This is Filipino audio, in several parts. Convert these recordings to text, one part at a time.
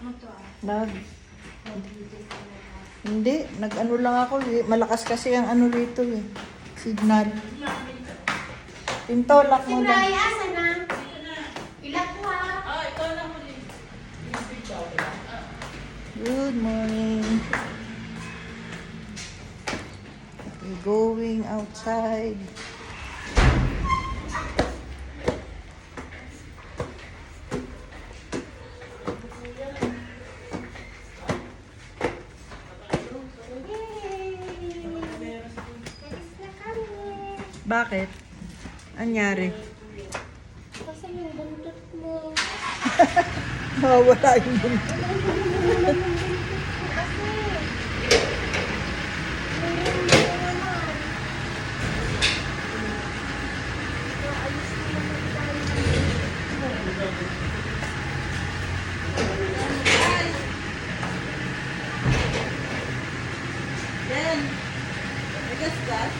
Nag... Hindi, nag-ano lang ako eh. Malakas kasi ang ano rito eh. Signal. Pinto, lock mo na. Sinray, asa na? Ilak ko ha. Good morning. We're going outside. Bakit? Anyari? Kasi yung buntot mo. Wala yung buntot. Then, I guess that.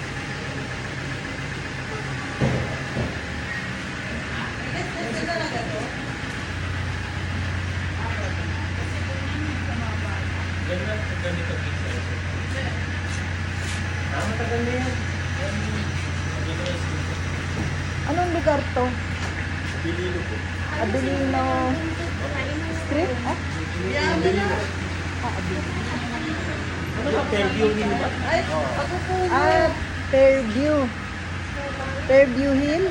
Matagal na yan. Anong lugar to? Bililo po. Abilino Street? Ah? Bililo. Ano ba? Fairview Hill ba? Fairview. Fairview Hill?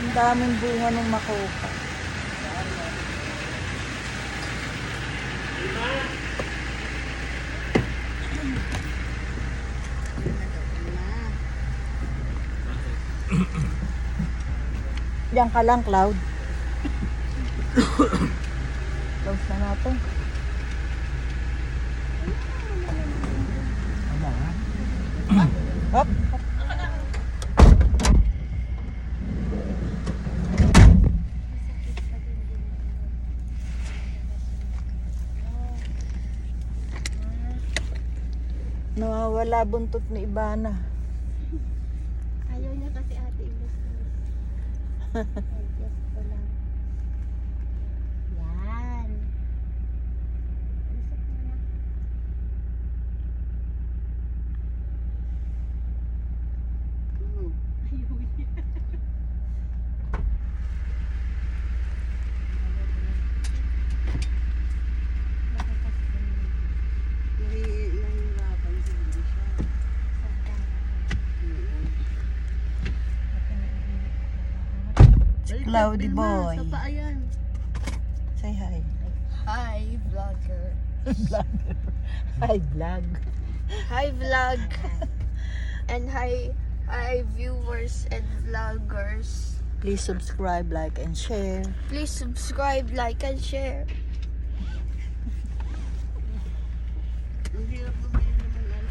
Ang daming bunga ng makoka. Diyan ka lang, Cloud. Close na natin. Hop. Nawawala buntot ni Ibana. Ayaw niya kasi ate imbes na. Adjust ko lang. Yan. Isip mo na. Ayaw niya. Cloudy boy. Sa paa yan. Say hi. Hi, vlogger. Vlogger. Hi, vlog. Hi, vlog. And hi viewers and vloggers. Please subscribe, like, and share. Please subscribe, like, and share. Ang hirap bumili naman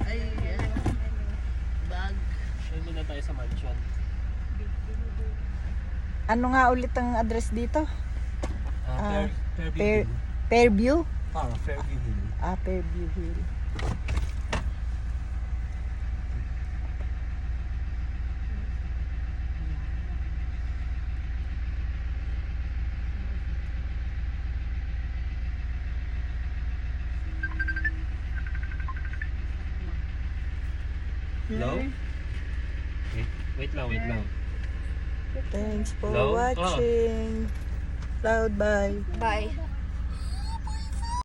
ay bag. Doon na tayo sa mansion. Ano nga ulit ang address dito? Fairview Hill. Fairview? Fairview Hill. Fairview Hill. Hello? Wait lang. Thanks for Hello? watching. Cloud, bye. Bye.